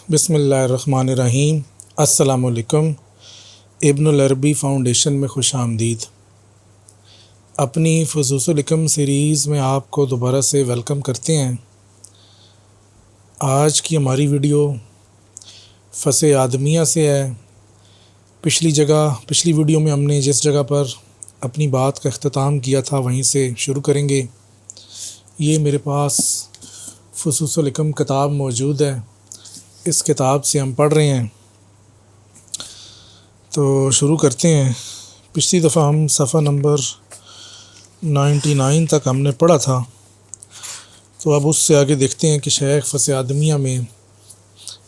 بسم اللہ الرحمن الرحیم۔ السلام علیکم۔ ابن العربی فاؤنڈیشن میں خوش آمدید۔ اپنی فصوص الحکم سیریز میں آپ کو دوبارہ سے ویلکم کرتے ہیں۔ آج کی ہماری ویڈیو فصح آدمیہ سے ہے۔ پچھلی ویڈیو میں ہم نے جس جگہ پر اپنی بات کا اختتام کیا تھا وہیں سے شروع کریں گے۔ یہ میرے پاس فصوص الحکم کتاب موجود ہے، اس کتاب سے ہم پڑھ رہے ہیں، تو شروع کرتے ہیں۔ پچھلی دفعہ ہم صفحہ نمبر 99 تک ہم نے پڑھا تھا، تو اب اس سے آگے دیکھتے ہیں کہ شیخ فصح آدمیہ میں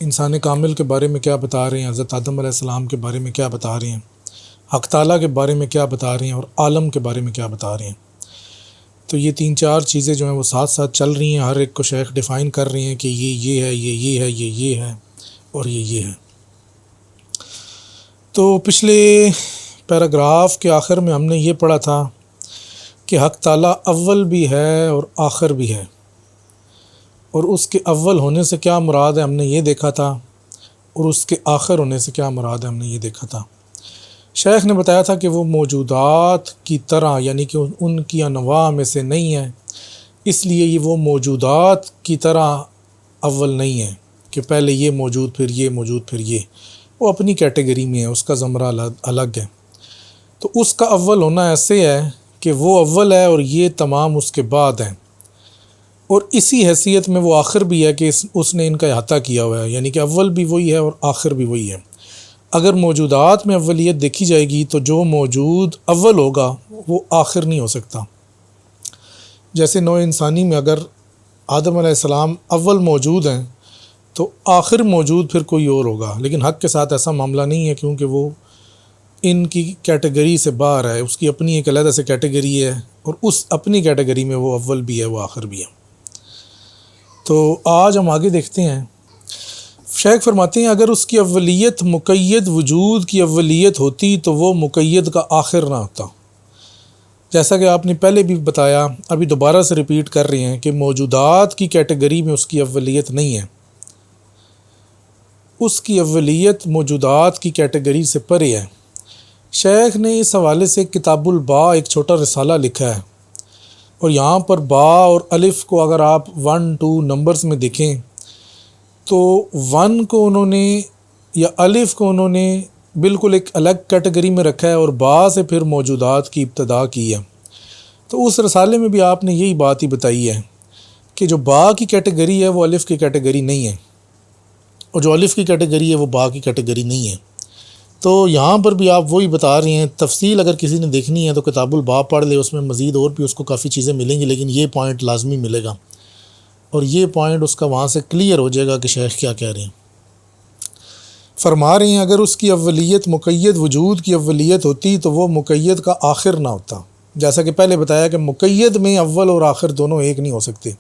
انسان کامل کے بارے میں کیا بتا رہے ہیں، حضرت آدم علیہ السلام کے بارے میں کیا بتا رہے ہیں، حق تعالیٰ کے بارے میں کیا بتا رہے ہیں، اور عالم کے بارے میں کیا بتا رہے ہیں۔ تو یہ 3-4 چیزیں جو ہیں وہ ساتھ ساتھ چل رہی ہیں، ہر ایک کو شیخ ڈیفائن کر رہے ہیں کہ یہ ہے، یہ ہے، یہ ہے، اور یہ ہے۔ تو پچھلے پیراگراف کے آخر میں ہم نے یہ پڑھا تھا کہ حق تعالیٰ اول بھی ہے اور آخر بھی ہے، اور اس کے اول ہونے سے کیا مراد ہے ہم نے یہ دیکھا تھا، اور اس کے آخر ہونے سے کیا مراد ہے ہم نے یہ دیکھا تھا۔ شیخ نے بتایا تھا کہ وہ موجودات کی طرح، یعنی کہ ان کی انواع میں سے نہیں ہے، اس لیے یہ وہ موجودات کی طرح اول نہیں ہے کہ پہلے یہ موجود پھر یہ موجود پھر یہ، وہ اپنی کیٹیگری میں ہے، اس کا زمرہ الگ ہے۔ تو اس کا اول ہونا ایسے ہے کہ وہ اول ہے اور یہ تمام اس کے بعد ہیں، اور اسی حیثیت میں وہ آخر بھی ہے کہ اس نے ان کا احاطہ کیا ہوا ہے، یعنی کہ اول بھی وہی ہے اور آخر بھی وہی ہے۔ اگر موجودات میں اولیت دیکھی جائے گی تو جو موجود اول ہوگا وہ آخر نہیں ہو سکتا۔ جیسے نوع انسانی میں اگر آدم علیہ السلام اول موجود ہیں تو آخر موجود پھر کوئی اور ہوگا، لیکن حق کے ساتھ ایسا معاملہ نہیں ہے، کیونکہ وہ ان کی کیٹیگری سے باہر ہے، اس کی اپنی ایک علیحدہ سے کیٹیگری ہے، اور اس اپنی کیٹیگری میں وہ اول بھی ہے، وہ آخر بھی ہے۔ تو آج ہم آگے دیکھتے ہیں۔ شیخ فرماتے ہیں اگر اس کی اولیت مقید وجود کی اولیت ہوتی تو وہ مقید کا آخر نہ ہوتا۔ جیسا کہ آپ نے پہلے بھی بتایا، ابھی دوبارہ سے ریپیٹ کر رہے ہیں کہ موجودات کی کیٹیگری میں اس کی اولیت نہیں ہے، اس کی اولیت موجودات کی کیٹیگری سے پرے ہے۔ شیخ نے اس حوالے سے کتاب البا ایک چھوٹا رسالہ لکھا ہے، اور یہاں پر با اور الف کو اگر آپ 1-2 نمبرز میں دیکھیں تو 1 کو انہوں نے یا الف کو انہوں نے بالکل ایک الگ کیٹیگری میں رکھا ہے، اور با سے پھر موجودات کی ابتدا کی ہے۔ تو اس رسالے میں بھی آپ نے یہی بات ہی بتائی ہے کہ جو با کی کیٹیگری ہے وہ الف کی کیٹیگری نہیں ہے، اور جو الف کی کیٹیگری ہے وہ با کی کیٹیگری نہیں ہے۔ تو یہاں پر بھی آپ وہی بتا رہے ہیں۔ تفصیل اگر کسی نے دیکھنی ہے تو کتاب البا پڑھ لے، اس میں مزید اور بھی اس کو کافی چیزیں ملیں گی، لیکن یہ پوائنٹ لازمی ملے گا، اور یہ پوائنٹ اس کا وہاں سے کلیئر ہو جائے گا کہ شیخ کیا کہہ رہے ہیں۔ فرما رہے ہیں اگر اس کی اولیت مقید وجود کی اولیت ہوتی تو وہ مقید کا آخر نہ ہوتا۔ جیسا کہ پہلے بتایا کہ مقید میں اول اور آخر دونوں ایک نہیں ہو سکتے۔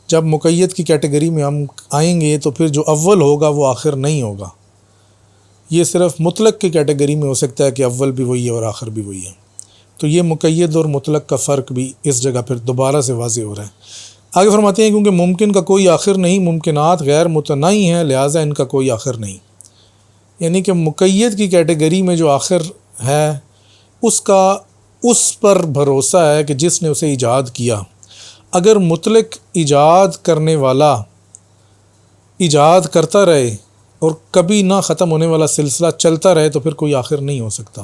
جب مقید کی کیٹیگری میں ہم آئیں گے تو پھر جو اول ہوگا وہ آخر نہیں ہوگا۔ یہ صرف مطلق کی کیٹیگری میں ہو سکتا ہے کہ اول بھی وہی ہے اور آخر بھی وہی ہے۔ تو یہ مقید اور مطلق کا فرق بھی اس جگہ پھر دوبارہ سے واضح ہو رہا ہے۔ آگے فرماتے ہیں کیونکہ ممکن کا کوئی آخر نہیں، ممکنات غیر متناہی ہیں، لہٰذا ان کا کوئی آخر نہیں۔ یعنی کہ مقید کی کیٹیگری میں جو آخر ہے اس کا اس پر بھروسہ ہے کہ جس نے اسے ایجاد کیا۔ اگر مطلق ایجاد کرنے والا ایجاد کرتا رہے اور کبھی نہ ختم ہونے والا سلسلہ چلتا رہے تو پھر کوئی آخر نہیں ہو سکتا،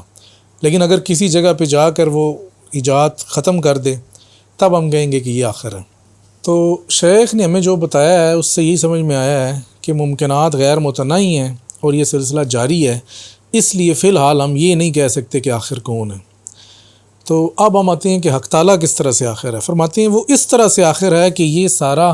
لیکن اگر کسی جگہ پہ جا کر وہ ایجاد ختم کر دے تب ہم کہیں گے کہ یہ آخر ہے۔ تو شیخ نے ہمیں جو بتایا ہے اس سے یہی سمجھ میں آیا ہے کہ ممکنات غیر متناہی ہیں اور یہ سلسلہ جاری ہے، اس لیے فی الحال ہم یہ نہیں کہہ سکتے کہ آخر کون ہے۔ تو اب ہم آتے ہیں کہ حق تعالیٰ کس طرح سے آخر ہے۔ فرماتے ہیں وہ اس طرح سے آخر ہے کہ یہ سارا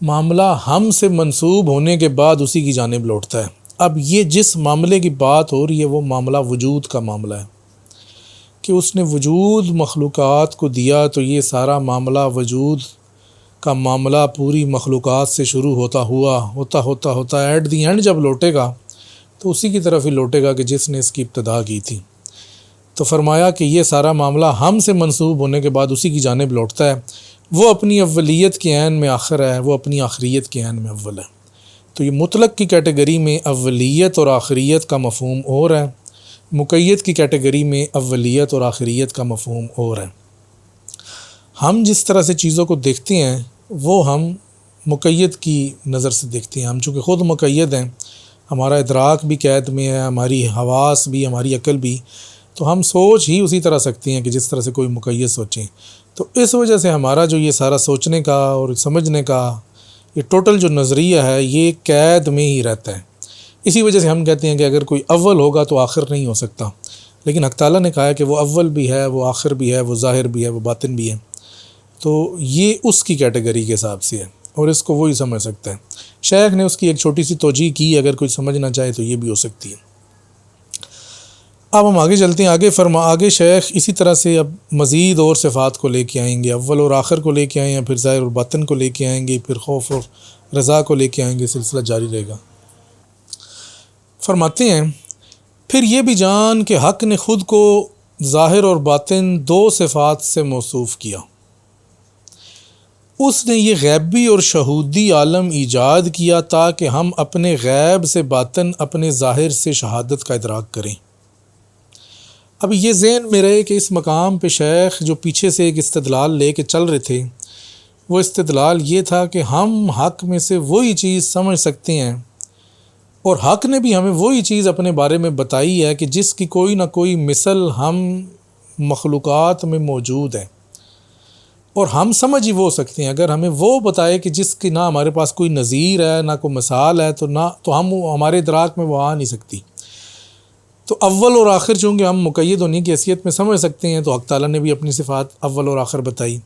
معاملہ ہم سے منسوب ہونے کے بعد اسی کی جانب لوٹتا ہے۔ اب یہ جس معاملے کی بات ہو رہی ہے وہ معاملہ وجود کا معاملہ ہے کہ اس نے وجود مخلوقات کو دیا، تو یہ سارا معاملہ وجود کا معاملہ پوری مخلوقات سے شروع ہوتا ایٹ دی اینڈ جب لوٹے گا تو اسی کی طرف ہی لوٹے گا کہ جس نے اس کی ابتدا کی تھی۔ تو فرمایا کہ یہ سارا معاملہ ہم سے منسوب ہونے کے بعد اسی کی جانب لوٹتا ہے۔ وہ اپنی اولیت کے عین میں آخر ہے، وہ اپنی آخریت کے عین میں اول ہے۔ تو یہ مطلق کی کیٹیگری میں اولیت اور آخریت کا مفہوم اور ہے، مقید کی کیٹیگری میں اولیت اور آخریت کا مفہوم اور ہے۔ ہم جس طرح سے چیزوں کو دیکھتے ہیں وہ ہم مقید کی نظر سے دیکھتے ہیں۔ ہم چونکہ خود مقید ہیں، ہمارا ادراک بھی قید میں ہے، ہماری حواس بھی، ہماری عقل بھی، تو ہم سوچ ہی اسی طرح سکتے ہیں کہ جس طرح سے کوئی مقید سوچیں۔ تو اس وجہ سے ہمارا جو یہ سارا سوچنے کا اور سمجھنے کا یہ ٹوٹل جو نظریہ ہے یہ قید میں ہی رہتا ہے۔ اسی وجہ سے ہم کہتے ہیں کہ اگر کوئی اول ہوگا تو آخر نہیں ہو سکتا، لیکن حق تعالیٰ نے کہا ہے کہ وہ اول بھی ہے، وہ آخر بھی ہے، وہ ظاہر بھی ہے، وہ باطن بھی ہے۔ تو یہ اس کی کیٹیگری کے حساب سے ہے اور اس کو وہی سمجھ سکتا ہے۔ شیخ نے اس کی ایک چھوٹی سی توجیہ کی، اگر کوئی سمجھنا چاہے تو یہ بھی ہو سکتی ہے۔ اب ہم آگے چلتے ہیں، آگے شیخ اسی طرح سے اب مزید اور صفات کو لے کے آئیں گے، اول اور آخر کو لے کے آئیں گے، پھر ظاہر اور باطن کو لے کے آئیں گے، پھر خوف اور رضا کو لے کے آئیں گے، سلسلہ جاری رہے گا۔ فرماتے ہیں پھر یہ بھی جان کہ حق نے خود کو ظاہر اور باطن دو صفات سے موصوف کیا۔ اس نے یہ غیبی اور شہودی عالم ایجاد کیا تاکہ ہم اپنے غیب سے باطن، اپنے ظاہر سے شہادت کا ادراک کریں۔ اب یہ ذہن میں رہے کہ اس مقام پہ شیخ جو پیچھے سے ایک استدلال لے کے چل رہے تھے، وہ استدلال یہ تھا کہ ہم حق میں سے وہی چیز سمجھ سکتے ہیں، اور حق نے بھی ہمیں وہی چیز اپنے بارے میں بتائی ہے کہ جس کی کوئی نہ کوئی مثل ہم مخلوقات میں موجود ہے، اور ہم سمجھ ہی وہ سکتے ہیں۔ اگر ہمیں وہ بتائے کہ جس کی نہ ہمارے پاس کوئی نظیر ہے، نہ کوئی مثال ہے، تو ہم ہمارے ادراک میں وہ آ نہیں سکتی۔ تو اول اور آخر چونکہ ہم مقید ہونے کی حیثیت میں سمجھ سکتے ہیں، تو حق تعالیٰ نے بھی اپنی صفات اول اور آخر بتائی۔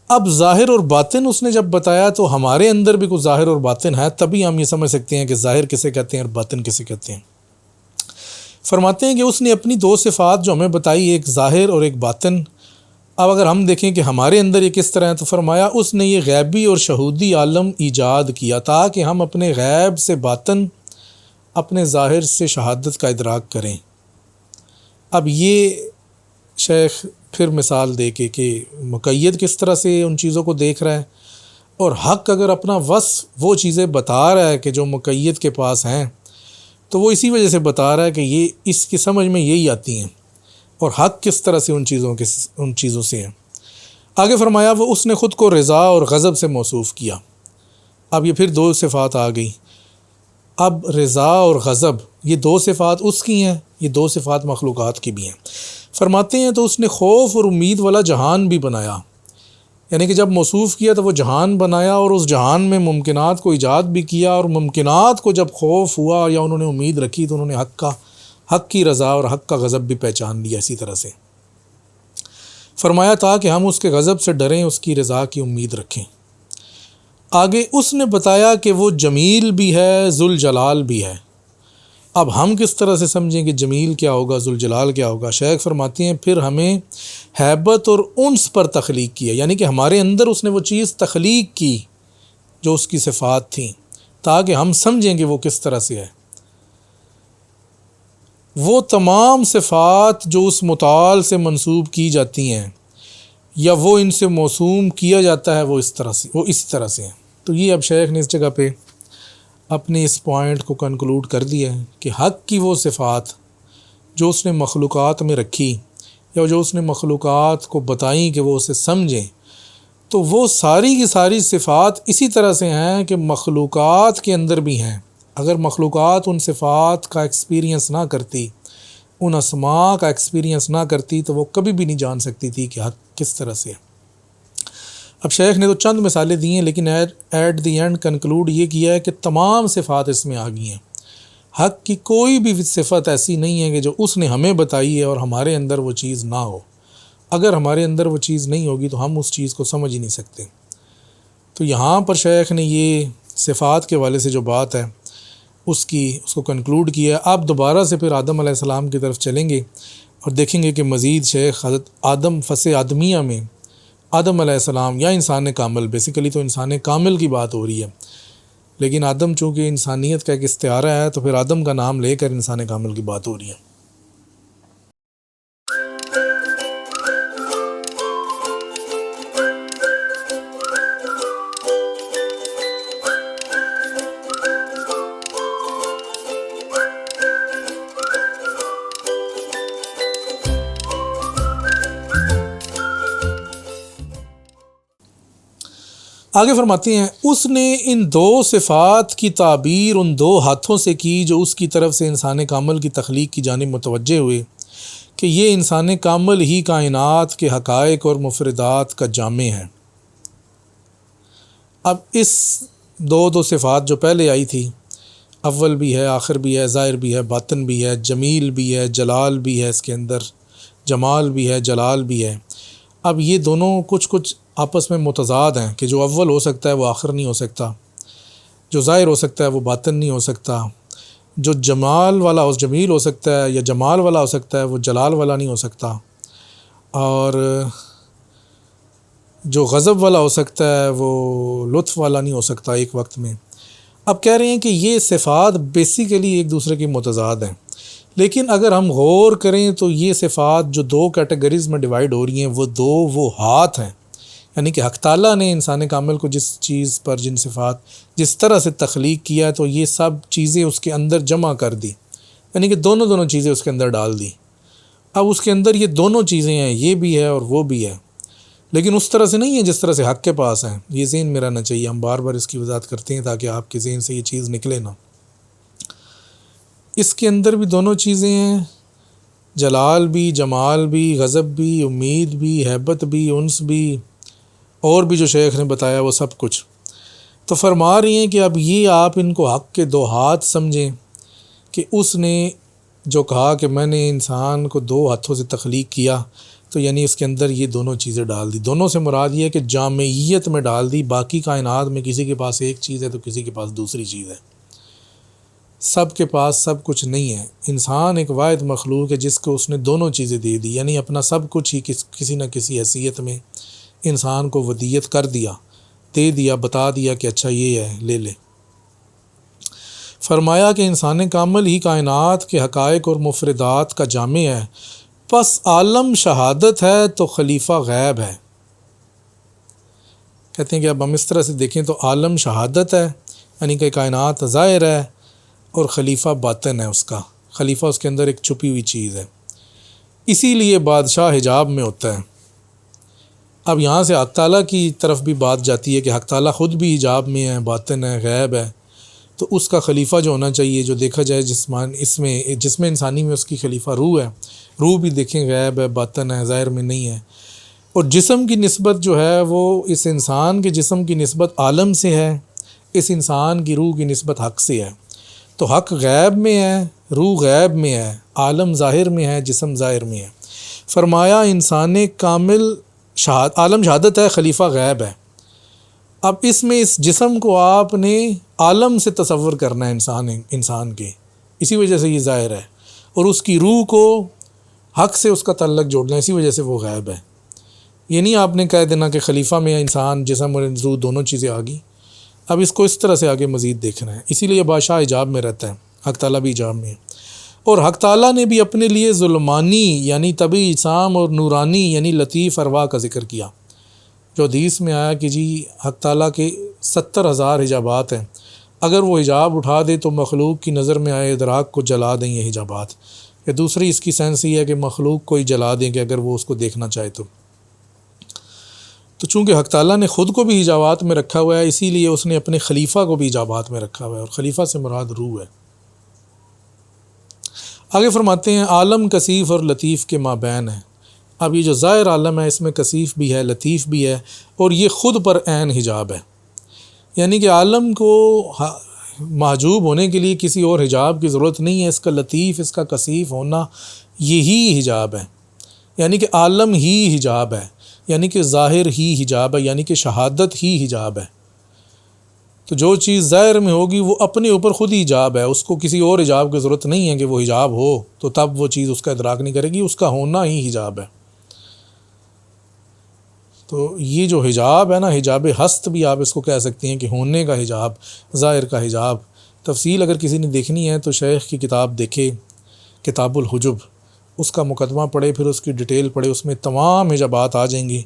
اب ظاہر اور باطن اس نے جب بتایا تو ہمارے اندر بھی کوئی ظاہر اور باطن ہے، تبھی ہم یہ سمجھ سکتے ہیں کہ ظاہر کسے کہتے ہیں اور باطن کسے کہتے ہیں۔ فرماتے ہیں کہ اس نے اپنی دو صفات جو ہمیں بتائی، ایک ظاہر اور ایک باطن۔ اب اگر ہم دیکھیں کہ ہمارے اندر یہ کس طرح ہے، تو فرمایا اس نے یہ غیبی اور شہودی عالم ایجاد کیا تاکہ ہم اپنے غیب سے باطن، اپنے ظاہر سے شہادت کا ادراک کریں۔ اب یہ شیخ پھر مثال دے کے کہ مقید کس طرح سے ان چیزوں کو دیکھ رہا ہے، اور حق اگر اپنا وصف وہ چیزیں بتا رہا ہے کہ جو مقید کے پاس ہیں، تو وہ اسی وجہ سے بتا رہا ہے کہ یہ اس کی سمجھ میں یہی آتی ہیں، اور حق کس طرح سے ان چیزوں سے ہیں۔ آگے فرمایا وہ اس نے خود کو رضا اور غضب سے موصوف کیا۔ اب یہ پھر دو صفات آ گئی۔ اب رضا اور غضب یہ دو صفات اس کی ہیں، یہ دو صفات مخلوقات کی بھی ہیں۔ فرماتے ہیں تو اس نے خوف اور امید والا جہان بھی بنایا، یعنی کہ جب موصوف کیا تو وہ جہان بنایا، اور اس جہان میں ممکنات کو ایجاد بھی کیا، اور ممکنات کو جب خوف ہوا یا انہوں نے امید رکھی تو انہوں نے حق کی رضا اور حق کا غضب بھی پہچان لیا۔ اسی طرح سے فرمایا تھا کہ ہم اس کے غضب سے ڈریں، اس کی رضا کی امید رکھیں۔ آگے اس نے بتایا کہ وہ جمیل بھی ہے، ذوالجلال بھی ہے۔ اب ہم کس طرح سے سمجھیں کہ جمیل کیا ہوگا، ذوالجلال کیا ہوگا؟ شیخ فرماتے ہیں پھر ہمیں ہیبت اور انس پر تخلیق کیا، یعنی کہ ہمارے اندر اس نے وہ چیز تخلیق کی جو اس کی صفات تھیں، تاکہ ہم سمجھیں کہ وہ کس طرح سے ہے۔ وہ تمام صفات جو اس متعال سے منسوب کی جاتی ہیں یا وہ ان سے موسوم کیا جاتا ہے، وہ اسی طرح سے ہیں۔ تو یہ اب شیخ نے اس جگہ پہ اپنے اس پوائنٹ کو کنکلوڈ کر دیا ہے کہ حق کی وہ صفات جو اس نے مخلوقات میں رکھی یا جو اس نے مخلوقات کو بتائیں کہ وہ اسے سمجھیں، تو وہ ساری کی ساری صفات اسی طرح سے ہیں کہ مخلوقات کے اندر بھی ہیں۔ اگر مخلوقات ان صفات کا ایکسپیرینس نہ کرتی، ان اسماء کا ایکسپیرینس نہ کرتی، تو وہ کبھی بھی نہیں جان سکتی تھی کہ حق کس طرح سے ہے۔ اب شیخ نے تو چند مثالیں دی ہیں، لیکن ایٹ دی اینڈ کنکلوڈ یہ کیا ہے کہ تمام صفات اس میں آ گئی ہیں۔ حق کی کوئی بھی صفت ایسی نہیں ہے کہ جو اس نے ہمیں بتائی ہے اور ہمارے اندر وہ چیز نہ ہو۔ اگر ہمارے اندر وہ چیز نہیں ہوگی تو ہم اس چیز کو سمجھ ہی نہیں سکتے۔ تو یہاں پر شیخ نے یہ صفات کے والے سے جو بات ہے اس کو کنکلوڈ کیا ہے۔ آپ دوبارہ سے پھر آدم علیہ السلام کی طرف چلیں گے اور دیکھیں گے کہ مزید شیخ حضرت آدم فصح آدمیہ میں آدم علیہ السلام یا انسان کامل، بیسیکلی تو انسان کامل کی بات ہو رہی ہے، لیکن آدم چونکہ انسانیت کا ایک استعارہ ہے تو پھر آدم کا نام لے کر انسان کامل کی بات ہو رہی ہے۔ آگے فرماتے ہیں اس نے ان دو صفات کی تعبیر ان دو ہاتھوں سے کی جو اس کی طرف سے انسان کامل کی تخلیق کی جانب متوجہ ہوئے کہ یہ انسان کامل ہی کائنات کے حقائق اور مفردات کا جامع ہے۔ اب اس دو صفات جو پہلے آئی تھی، اول بھی ہے، آخر بھی ہے، ظاہر بھی ہے، باطن بھی ہے، جمیل بھی ہے، جلال بھی ہے، اس کے اندر جمال بھی ہے، جلال بھی ہے۔ اب یہ دونوں کچھ آپس میں متضاد ہیں کہ جو اول ہو سکتا ہے وہ آخر نہیں ہو سکتا، جو ظاہر ہو سکتا ہے وہ باطن نہیں ہو سکتا، جو جمال والا جمیل ہو سکتا ہے یا جمال والا ہو سکتا ہے وہ جلال والا نہیں ہو سکتا، اور جو غضب والا ہو سکتا ہے وہ لطف والا نہیں ہو سکتا ایک وقت میں۔ اب کہہ رہے ہیں کہ یہ صفات بیسیکلی ایک دوسرے کی متضاد ہیں، لیکن اگر ہم غور کریں تو یہ صفات جو دو کیٹیگریز میں ڈیوائیڈ ہو رہی ہیں وہ ہاتھ ہیں، یعنی کہ حق تعالیٰ نے انسان کامل کو جس چیز پر جن صفات جس طرح سے تخلیق کیا تو یہ سب چیزیں اس کے اندر جمع کر دی، یعنی کہ دونوں چیزیں اس کے اندر ڈال دی۔ اب اس کے اندر یہ دونوں چیزیں ہیں، یہ بھی ہے اور وہ بھی ہے، لیکن اس طرح سے نہیں ہے جس طرح سے حق کے پاس ہیں۔ یہ ذہن میں رہنا چاہیے، ہم بار بار اس کی وضاحت کرتے ہیں تاکہ آپ کے ذہن سے یہ چیز نکلے نہ۔ اس کے اندر بھی دونوں چیزیں ہیں، جلال بھی، جمال بھی، غضب بھی، امید بھی، ہیبت بھی، انس بھی، اور بھی جو شیخ نے بتایا وہ سب کچھ۔ تو فرما رہی ہیں کہ اب یہ آپ ان کو حق کے دو ہاتھ سمجھیں کہ اس نے جو کہا کہ میں نے انسان کو دو ہاتھوں سے تخلیق کیا، تو یعنی اس کے اندر یہ دونوں چیزیں ڈال دی۔ دونوں سے مراد یہ ہے کہ جامعیت میں ڈال دی، باقی کائنات میں کسی کے پاس ایک چیز ہے تو کسی کے پاس دوسری چیز ہے، سب کے پاس سب کچھ نہیں ہے۔ انسان ایک واحد مخلوق ہے جس کو اس نے دونوں چیزیں دے دی، یعنی اپنا سب کچھ ہی کسی نہ کسی حیثیت میں انسان کو ودیت کر دیا، دے دیا، بتا دیا کہ اچھا یہ ہے، لے لے۔ فرمایا کہ انسان کامل ہی کائنات کے حقائق اور مفردات کا جامع ہے، پس عالم شہادت ہے تو خلیفہ غیب ہے۔ کہتے ہیں کہ اب ہم اس طرح سے دیکھیں تو عالم شہادت ہے، یعنی کہ کائنات ظاہر ہے، اور خلیفہ باطن ہے، اس کا خلیفہ اس کے اندر ایک چھپی ہوئی چیز ہے، اسی لیے بادشاہ حجاب میں ہوتا ہے۔ اب یہاں سے حق تعالیٰ کی طرف بھی بات جاتی ہے کہ حق تعالیٰ خود بھی حجاب میں ہے، باطن ہے، غیب ہے، تو اس کا خلیفہ جو ہونا چاہیے، جو دیکھا جائے جسم انسانی میں اس کی خلیفہ روح ہے، روح بھی دیکھیں غیب ہے، باطن ہے، ظاہر میں نہیں ہے، اور جسم کی نسبت جو ہے وہ اس انسان کے جسم کی نسبت عالم سے ہے، اس انسان کی روح کی نسبت حق سے ہے۔ تو حق غیب میں ہے، روح غیب میں ہے، عالم ظاہر میں ہے، جسم ظاہر میں ہے۔ فرمایا انسان کامل عالم شہادت ہے، خلیفہ غیب ہے۔ اب اس میں اس جسم کو آپ نے عالم سے تصور کرنا ہے، انسان کے، اسی وجہ سے یہ ظاہر ہے، اور اس کی روح کو حق سے اس کا تعلق جوڑنا ہے، اسی وجہ سے وہ غیب ہے۔ یہ نہیں آپ نے کہہ دینا کہ خلیفہ میں انسان جسم اور روح دونوں چیزیں آ گئی۔ اب اس کو اس طرح سے آگے مزید دیکھنا ہے، اسی لیے بادشاہ حجاب میں رہتا ہے، حق تعالیٰ بھی حجاب میں ہے، اور حق تعالیٰ نے بھی اپنے لیے ظلمانی یعنی طبی اجسام اور نورانی یعنی لطیف ارواح کا ذکر کیا، جو حدیث میں آیا کہ جی حق تعالیٰ کے 70,000 حجابات ہیں، اگر وہ حجاب اٹھا دے تو مخلوق کی نظر میں آئے ادراک کو جلا دیں یہ حجابات، یا دوسری اس کی سینس یہ ہے کہ مخلوق کو ہی جلا دیں کہ اگر وہ اس کو دیکھنا چاہے تو چونکہ حق تعالیٰ نے خود کو بھی حجابات میں رکھا ہوا ہے، اسی لیے اس نے اپنے خلیفہ کو بھی حجابات میں رکھا ہوا ہے، اور خلیفہ سے مراد روح ہے۔ آگے فرماتے ہیں عالم کثیف اور لطیف کے مابین ہے۔ اب یہ جو ظاہر عالم ہے اس میں کثیف بھی ہے، لطیف بھی ہے، اور یہ خود پر عین حجاب ہے، یعنی کہ عالم کو محجوب ہونے کے لیے کسی اور حجاب کی ضرورت نہیں ہے، اس کا لطیف، اس کا کثیف ہونا یہی حجاب ہے، یعنی کہ عالم ہی حجاب ہے، یعنی کہ ظاہر ہی حجاب ہے، یعنی کہ شہادت ہی حجاب ہے۔ تو جو چیز ظاہر میں ہوگی وہ اپنے اوپر خود ہی حجاب ہے، اس کو کسی اور حجاب کی ضرورت نہیں ہے کہ وہ حجاب ہو تو تب وہ چیز اس کا ادراک نہیں کرے گی، اس کا ہونا ہی حجاب ہے۔ تو یہ جو حجاب ہے نا، حجاب ہست بھی آپ اس کو کہہ سکتے ہیں کہ ہونے کا حجاب، ظاہر کا حجاب۔ تفصیل اگر کسی نے دیکھنی ہے تو شیخ کی کتاب دیکھے، کتاب الحجب، اس کا مقدمہ پڑھے، پھر اس کی ڈیٹیل پڑھے، اس میں تمام حجابات آ جائیں گی،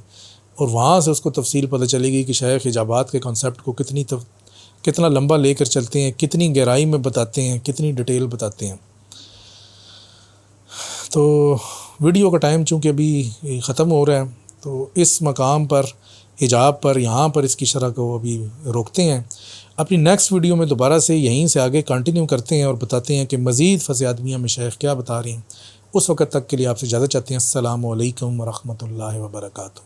اور وہاں سے اس کو تفصیل پتہ چلے گی کہ شیخ حجابات کے کنسیپٹ کو کتنا لمبا لے کر چلتے ہیں، کتنی گہرائی میں بتاتے ہیں، کتنی ڈیٹیل بتاتے ہیں۔ تو ویڈیو کا ٹائم چونکہ ابھی ختم ہو رہا ہے، تو اس مقام پر حجاب پر یہاں پر اس کی شرح کو ابھی روکتے ہیں۔ اپنی نیکسٹ ویڈیو میں دوبارہ سے یہیں سے آگے کنٹینیو کرتے ہیں اور بتاتے ہیں کہ مزید فضل آدمیہ میں شیخ کیا بتا رہے ہیں۔ اس وقت تک کے لیے آپ سے اجازت چاہتے ہیں۔ السلام علیکم ورحمۃ اللہ وبرکاتہ۔